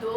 2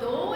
2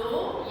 2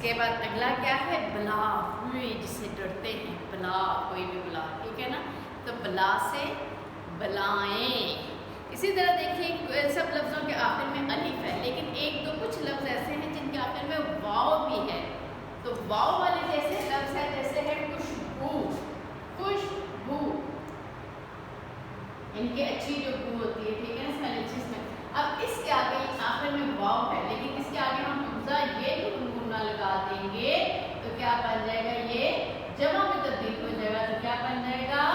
کے بعد اگلا کیا ہے؟ بلا ہوئی، جس سے ڈرتے ہیں، بلا، کوئی بھی بلا، ٹھیک ہے نا؟ تو بلا سے بلائیں. اسی طرح دیکھیے سب لفظوں کے آخر میں الف ہے، لیکن ایک دو کچھ لفظ ایسے ہیں جن کے آخر میں واو بھی ہے. تو واو والے جیسے لفظ ہے، جیسے ہے خوشبو، خوشبو، ان کی اچھی جو بو ہوتی ہے، ٹھیک ہے نا، اسمیل اچھی اسمیل. اب اس کے آگے آخر میں واو ہے، لیکن اس کے آگے ہم حمزہ یہ گنگنا لگا دیں گے تو کیا بن جائے گا؟ یہ جمع میں تبدیل ہو جائے گا. تو کیا بن جائے گا؟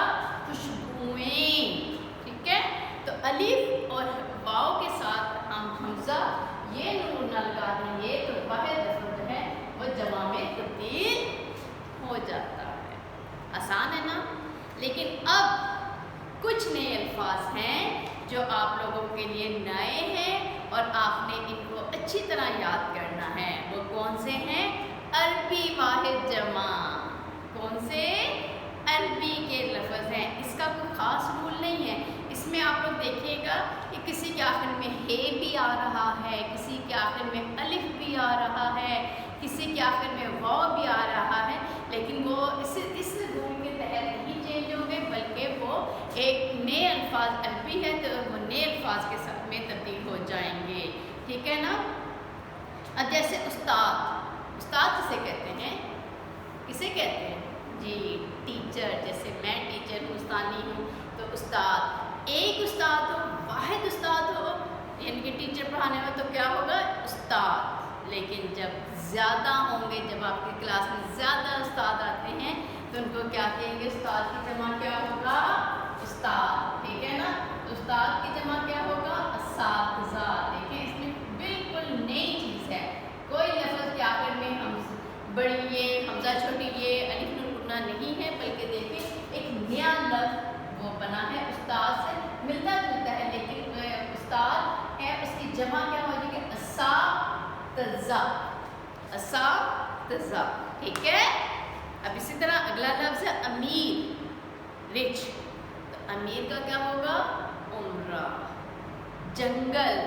خوشبوئیں. ٹھیک ہے، تو الف اور واو کے ساتھ ہم حمزہ یہ گنگنا لگا دیں گے تو واحد لفظ جو ہے وہ جمع میں تبدیل ہو جاتا ہے. آسان ہے نا؟ لیکن اب کچھ نئے الفاظ ہیں جو آپ لوگوں کے لیے نئے ہیں اور آپ نے ان کو اچھی طرح یاد کرنا ہے. وہ کون سے ہیں؟ عربی واحد جمع. کون سے؟ عربی کے لفظ ہیں. اس کا کوئی خاص رول نہیں ہے. اس میں آپ لوگ دیکھیے گا کہ کسی کے آخر میں ہے بھی آ رہا ہے، کسی کے آخر میں الف بھی آ رہا ہے، کسی کے آخر میں واو بھی آ رہا ہے، لیکن وہ اس رول کے تحت نہیں چینج ہوں گے، بلکہ وہ ایک نئے الفاظ عربی ہے تو وہ نئے الفاظ کے ساتھ میں تبدیل ہو جائیں گے. ٹھیک ہے نا؟ اب جیسے استاد، استاد کسے کہتے ہیں؟ کسے کہتے ہیں؟ جی ٹیچر. جیسے میں ٹیچر ہوں، استانی ہوں، تو استاد ایک استاد ہو، واحد استاد ہو، یعنی کہ ٹیچر پڑھانے میں تو کیا ہوگا؟ استاد. لیکن جب زیادہ ہوں گے، جب آپ کی کلاس میں زیادہ استاد آتے ہیں تو ان کو کیا کہیں گے؟ استاد کی جمع کیا ہوگا؟ استاد. ٹھیک ہے نا؟ استاد کی جمع کیا ہوگا؟ اساتذہ. دیکھیں اس میں بالکل نئی چیز ہے. کوئی لفظ کے آخر میں ہم بڑی یہ، حمزہ چھوٹی یہ، الف نون اٹھنا نہیں ہے، بلکہ دیکھیں ایک نیا لفظ وہ بنا ہے، استاد سے ملتا جلتا ہے، لیکن استاد ہے اس کی جمع کیا ہو جائے گی؟ اساتذہ. اساتذہ. ٹھیک ہے. اب اسی طرح اگلا لفظ ہے امیر، رچ. تو امیر کا کیا ہوگا؟ عمرہ. جنگل،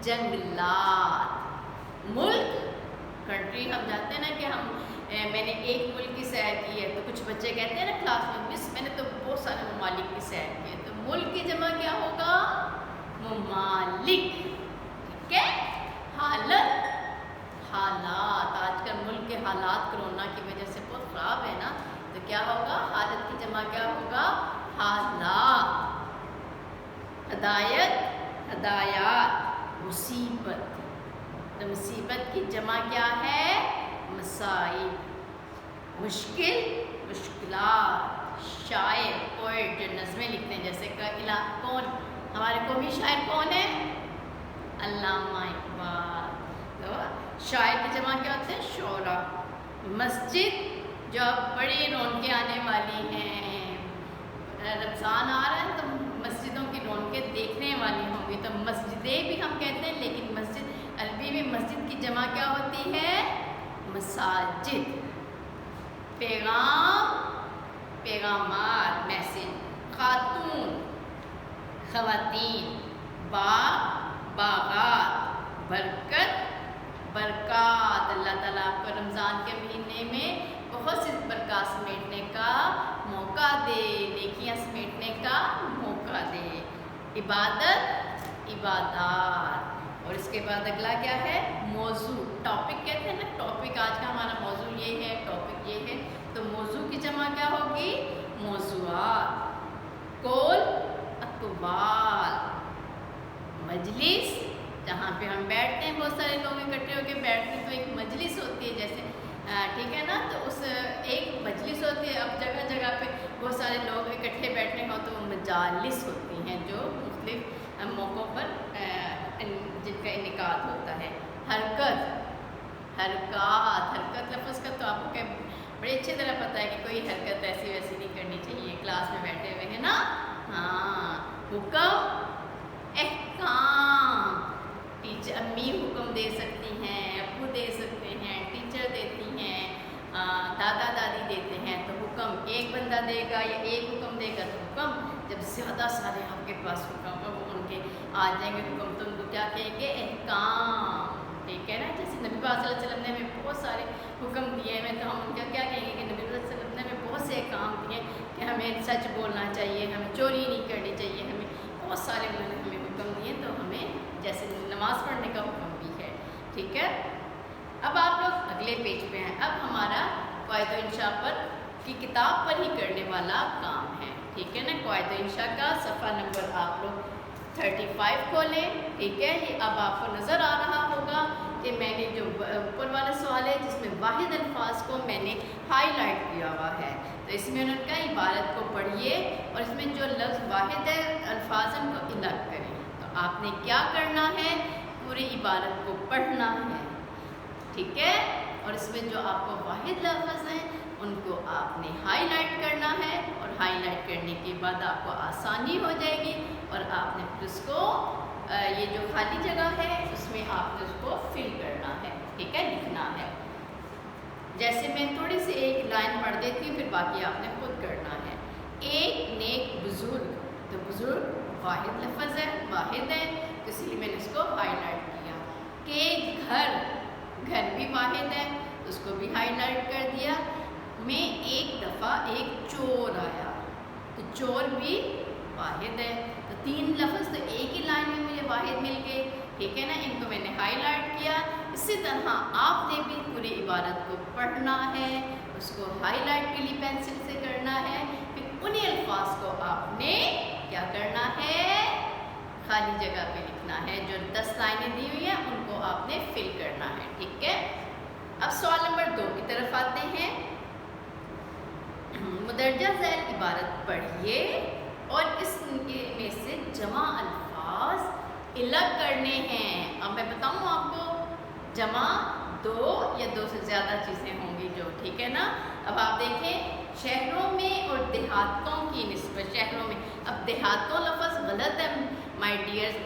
جنگلات. ملک، کنٹری. ہم جانتے ہیں نا کہ میں نے ایک ملک کی سیر کی ہے، تو کچھ بچے کہتے ہیں نا کلاس میں، مس میں نے تو بہت سارے ممالک کی سیر کی ہے. تو ملک کی جمع کیا ہوگا؟ ممالک. ٹھیک ہے. حالت، حالات. آج کل ملک کے حالات کرونا کی وجہ سے بہت خراب ہے نا، تو کیا ہوگا؟ حالت کی جمع کیا ہوگا؟ حالات. ہدایت، ہدایات. مصیبت، تو مصیبت کی جمع کیا ہے؟ مصائب. مشکل، مشکلات. شاعر، پوئٹ، جو نظمیں لکھتے ہیں، جیسے کہ کون ہمارے قومی شاعر کون ہے؟ علامہ اقبال. تو شاعر کی جمع کیا ہوتے ہیں؟ شعراء. مسجد، جو اب بڑی رونقیں آنے والی ہیں، رمضان آ رہا ہے تو مسجدوں کی رونقیں دیکھنے والی ہوں گی، تو مسجدیں بھی ہم کہتے ہیں، لیکن مسجد عربی میں مسجد کی جمع کیا ہوتی ہے؟ مساجد. پیغام، پیغامات، میسج. خاتون، خواتین. باغ، باغات. برکت، برکات. اللہ تعالیٰ آپ کو رمضان کے مہینے میں بہت سی برکات سمیٹنے کا موقع دے، نیکیاں سمیٹنے کا موقع دے. عبادت، عبادات. اور اس کے بعد اگلا کیا ہے؟ موضوع. ٹاپک کہتے ہیں نا، ٹاپک. آج کا ہمارا موضوع یہ ہے، ٹاپک یہ ہے، تو موضوع کی جمع کیا ہوگی؟ موضوعات. قول، اقوال. مجلس، جہاں پہ ہم بیٹھتے ہیں، بہت سارے لوگ اکٹھے ہو کے بیٹھتے ہیں تو ایک مجلس ہوتی ہے، جیسے ٹھیک ہے نا، تو اس ایک مجلس ہوتی ہے. اب جگہ جگہ پہ بہت سارے لوگ اکٹھے بیٹھے ہوں تو وہ مجالس ہوتی ہیں، جو مختلف موقعوں پر جن کا انعقاد ہوتا ہے. حرکت، حرکات. حرکت لفظ کا تو آپ کو بڑی اچھی طرح پتہ ہے کہ کوئی حرکت ایسی ویسی نہیں کرنی چاہیے. کلاس میں بیٹھے ہوئے ہیں نا. ہاں. حکم، احکام. ٹیچر، امی حکم دے سکتی ہیں، ابو دے سکتے ہیں، ٹیچر دیتی ہیں، دادا دادی دیتے ہیں. تو حکم ایک بندہ دے گا یا ایک حکم دے گا. تو حکم جب زیادہ سارے آپ کے پاس حکم وہ ان کے آ جائیں گے حکم، تو ان کو کیا کہیں گے؟ احکام. ٹھیک ہے نا. جیسے نبی پاک صلی اللہ علیہ وسلم نے ہمیں بہت سارے حکم دیے ہیں, تو ہم ان کا کیا کہیں گے کہ نبی صلی اللہ علیہ وسلم نے ہمیں بہت سے کام دیے کہ ہمیں سچ بولنا چاہیے, ہمیں چوری نہیں کرنی چاہیے, ہمیں بہت سارے انہوں نے ہمیں حکم دیے. تو ہمیں جیسے نماز پڑھنے کا حکم بھی ہے. ٹھیک ہے, اب آپ لوگ اگلے پیج پہ ہیں. اب ہمارا قواعد و انشاء پر کی کتاب پر ہی کرنے والا کام ہے. ٹھیک ہے نا, قواعد و انشاء کا صفحہ نمبر آپ لوگ 35 کھولیں. ٹھیک ہے, یہ اب آپ کو نظر آ رہا ہوگا کہ میں نے جو اوپر والا سوال ہے جس میں واحد الفاظ کو میں نے ہائی لائٹ کیا ہوا ہے, تو اس میں انہوں نے کہا عبارت کو پڑھیے اور اس میں جو لفظ واحد ہے الفاظ ان کو الگ کریں. تو آپ نے کیا کرنا ہے, پوری عبارت کو پڑھنا ہے. ٹھیک ہے, اور اس میں جو آپ کو واحد لفظ ہیں ان کو آپ نے ہائی لائٹ کرنا ہے, اور ہائی لائٹ کرنے کے بعد آپ کو آسانی ہو جائے گی, اور آپ نے پھر اس کو یہ جو خالی جگہ ہے اس میں آپ نے اس کو فل کرنا ہے. ٹھیک ہے, لکھنا ہے. جیسے میں تھوڑی سی ایک لائن پڑھ دیتی ہوں, پھر باقی آپ نے خود کرنا ہے. ایک نیک بزرگ, تو بزرگ واحد لفظ ہے, واحد ہے, تو اس لیے میں نے اس کو ہائی لائٹ کیا. کہ گھر, گھر بھی واحد ہے, اس کو بھی ہائی لائٹ کر دیا. میں ایک دفعہ ایک چور آیا, تو چور بھی واحد ہے. تو 3 لفظ تو ایک ہی لائن میں مجھے واحد مل گئے. ٹھیک ہے نا, ان کو میں نے ہائی لائٹ کیا. اسی طرح آپ نے بھی پوری عبارت کو پڑھنا ہے, اس کو ہائی لائٹ کے لیے پینسل سے کرنا ہے. پھر انہیں الفاظ کو آپ نے کیا کرنا ہے, خالی جگہ پہ لکھنا ہے. جو 10 لائنیں دی ہوئی ہیں ان کو آپ نے فل کرنا ہے. ٹھیک ہے, اب سوال نمبر 2 کی طرف آتے ہیں. مدرجہ ذیل عبارت پڑھیے اور اس میں سے جمع الفاظ الگ کرنے ہیں. اب میں بتاؤں آپ کو, جمع 2 یا 2 سے زیادہ چیزیں ہوں گی جو. ٹھیک ہے نا, اب آپ دیکھیں شہروں میں اور دیہاتوں کی نسبت. شہروں میں, اب دیہاتوں لفظ غلط ہے مائی ڈیئرز.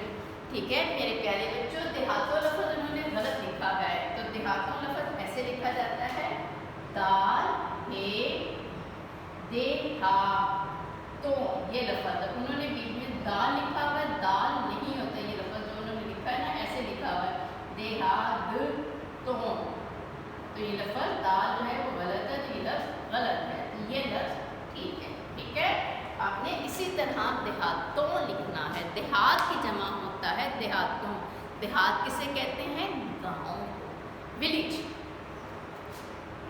ٹھیک ہے میرے پیارے بچوں, دیہاتوں لفظ انہوں نے غلط لکھا ہے. تو دیہاتوں لفظ ایسے لکھا جاتا ہے, دال ہے دیہاتوں, یہ لفظ ہے. انہوں نے بیچ میں دال لکھا ہوا ہے, دال نہیں ہوتا یہ لفظ جو انہوں نے لکھا ہے نا, ایسے لکھا ہوا ہے دیہاتوں. تو یہ لفظ دال جو ہے وہ غلط ہے, تو یہ لفظ غلط ہے, یہ لفظ ٹھیک ہے. ٹھیک ہے, آپ نے اسی طرح دیہاتوں لکھنا ہے. دیہات کی جمع ہوتا ہے دیہاتوں. دیہات کسے کہتے ہیں, گاؤں, ولیج.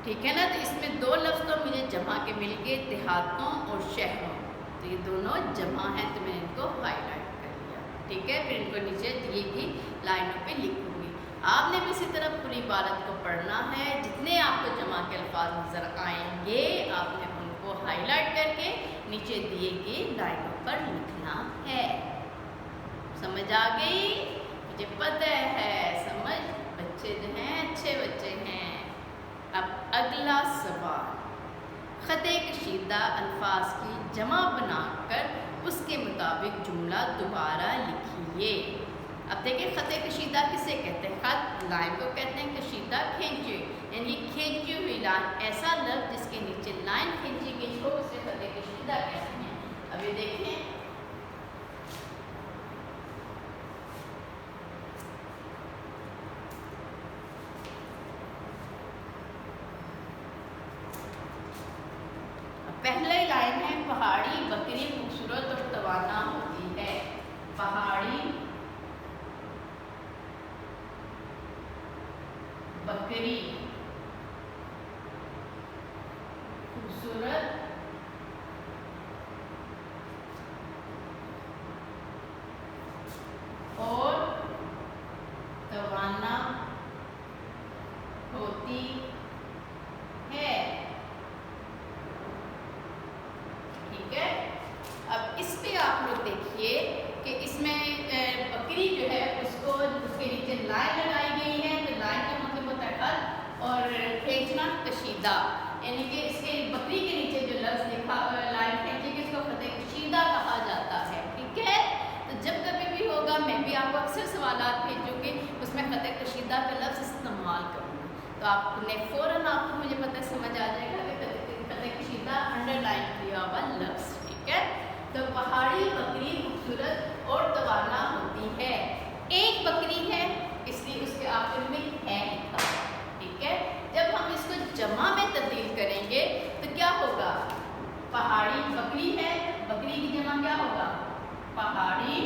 ٹھیک ہے نا, تو اس میں 2 لفظ تو مجھے جمع کے مل گئے, دیہاتوں اور شہروں. تو یہ دونوں جمع ہیں, تو میں ان کو ہائی لائٹ کر لیا. ٹھیک ہے, پھر ان کو نیچے دی گئی لائنوں پہ لکھوں گی. آپ نے بھی اسی طرح پوری عبارت کو پڑھنا ہے. جتنے آپ کو جمع کے الفاظ نظر آئیں گے آپ نے ان کو ہائی لائٹ کر کے نیچے دیے گئی لائنوں پر لکھنا ہے. سمجھ آ گئی, مجھے پتہ ہے سمجھ بچے جو ہیں اچھے بچے ہیں. اب اگلا سوال, خط کشیدہ الفاظ کی جمع بنا کر اس کے مطابق جملہ دوبارہ لکھیے. اب دیکھیں خط کشیدہ کسے کہتے ہیں, خط لائن کو کہتے ہیں, کشیدہ کھینچے, یعنی کھینچی ہوئی لائن. ایسا لفظ جس کے نیچے لائن کھینچی گئی ہو اسے خط کشیدہ کہتے ہیں. اب یہ دیکھیں پہلے لائن ہے, پہاڑی بکری خوبصورت اور توانا ہوتی ہے. پہاڑی بکری خوبصورت اور توانا ہوتی ہے. ٹھیک ہے, اب اس پہ آپ لوگ دیکھیے کہ اس میں بکری جو ہے اس کو اس کے نیچے لائن لگائی گئی ہے. تو لائن کا مطلب ہوتا ہے خط, اور کھینچنا کشیدہ, یعنی کہ اس کے بکری کے نیچے جو لفظ لکھا لائن کھینچی گئی اس کو خط کشیدہ کہا جاتا ہے. ٹھیک ہے, تو جب کبھی بھی ہوگا میں بھی آپ کو اکثر سوالات بھیجوں گی, اس میں خط کشیدہ کا لفظ استعمال کروں گی, تو آپ نے فوراً آپ کو مجھے پتہ سمجھ آ جائے گا کہ خط کشیدہ انڈر لائن کیا ہوا لفظ. ٹھیک ہے, تو پہاڑی بکری خوبصورت اور توانا ہوتی ہے. ایک بکری ہے اس لیے اس کے آخر میں ہے لکھا، ٹھیک ہے۔ جب ہم اس کو جمع میں تبدیل کریں گے تو کیا ہوگا؟ پہاڑی بکری ہے، بکری کی جمع کیا ہوگا؟ پہاڑی۔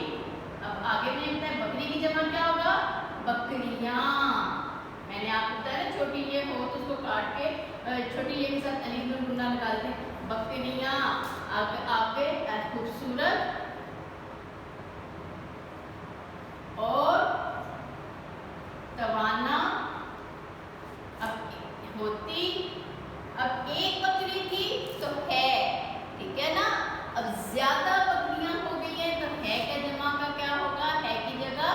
اب آگے میں لکھتا ہے بکری کی جمع کیا ہوگا؟ بکریاں۔ میں نے آپ کو بتایا نا چھوٹی یہ ہو تو اس کو کاٹ کے چھوٹی یہ کے ساتھ الف نون گنا نکالتے ہیں، بکریاں۔ آگے خوبصورت اور توانا۔ اب ہوتی، اب ایک بکری تھی تو ہے، ٹھیک ہے نا۔ اب زیادہ بکریاں ہو گئی ہیں تو ہے کا جمع کا کیا ہوگا؟ ہے کی جگہ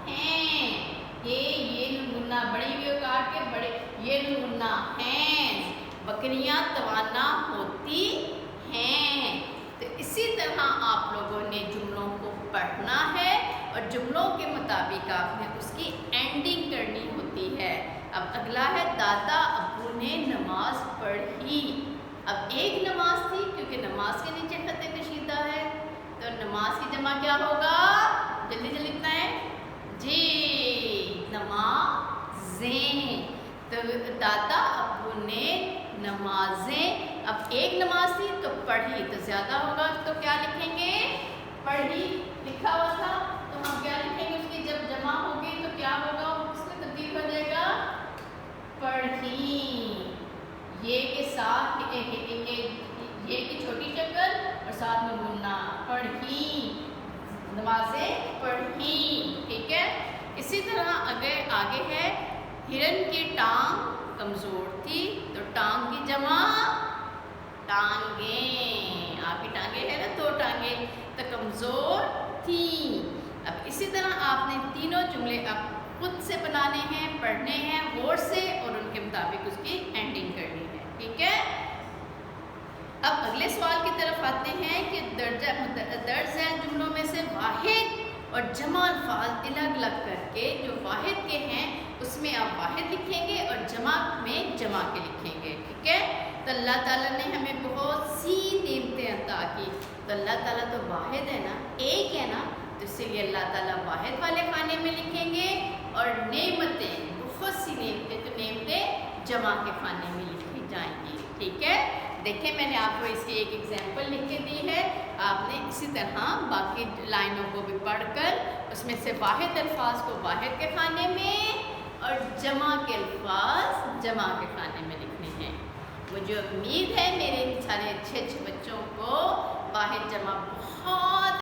ہیں۔ یہ نمونہ بڑی ہوئی کاٹ کے بڑے یہ نمونہ ہیں، بکریاں توانا ہوتی ہیں۔ تو اسی طرح آپ لوگوں نے جملوں کو پڑھنا ہے اور جملوں کے مطابق آپ نے اس کی اینڈنگ کرنی ہوتی ہے۔ اب اگلا ہے دادا ابو نے نماز پڑھی۔ اب ایک نماز تھی کیونکہ نماز کے نیچے خط کشیدہ ہے تو نماز کی جمع کیا ہوگا؟ جلدی جلدی لکھنا ہے جی، نمازیں۔ تو دادا ابو نے نمازیں، اب ایک نماز تھی تو پڑھی تو زیادہ ہوگا تو کیا لکھیں گے؟ پڑھی لکھا ہوا تھا تو ہم کیا لکھیں گے؟ اس کی جب جمع ہوگی تو کیا ہوگا؟ اس میں تبدیل ہو جائے گا پڑھی، یہ کے ساتھ یہ کی چھوٹی شکل اور ساتھ میں گننا، پڑھی، نمازیں پڑھی، ٹھیک ہے۔ اسی طرح اگر آگے ہے ہرن کی ٹانگ کمزور تھی تو ٹانگ کی جمع ٹانگیں، آپ کی ٹانگیں ہے نا دو ٹانگیں تو کمزور تھی۔ اب اسی طرح آپ نے تینوں جملے اب خود سے بنانے ہیں، پڑھنے ہیں غور سے اور ان کے مطابق اس کی اینڈنگ کرنی ہے، ٹھیک ہے۔ اب اگلے سوال کی طرف آتے ہیں کہ درج ذیل جملوں میں سے واحد اور جمع الفاظ الگ الگ کر کے جو واحد کے ہیں اس میں آپ واحد لکھیں گے اور جمع میں جمع کے لکھیں گے، ٹھیک ہے۔ تو اللہ تعالیٰ نے ہمیں بہت سی نعمتیں عطا کی، تو اللہ تعالیٰ تو واحد ہے نا، ایک ہے نا، تو اس لیے اللہ تعالیٰ واحد والے خانے میں لکھیں گے اور نعمتیں بہت سی نعمتیں تو نعمتیں جمع کے خانے میں لکھی جائیں گی، ٹھیک ہے۔ دیکھیں میں نے آپ کو اس کی ایک ایگزامپل لکھ کے دی ہے، آپ نے اسی طرح باقی لائنوں کو بھی پڑھ کر اس میں سے واحد الفاظ کو واحد کے خانے میں اور جمع کے الفاظ جمع کے خانے میں لکھنے ہیں۔ مجھے امید ہے میرے سارے اچھے بچوں کو واحد جمع بہت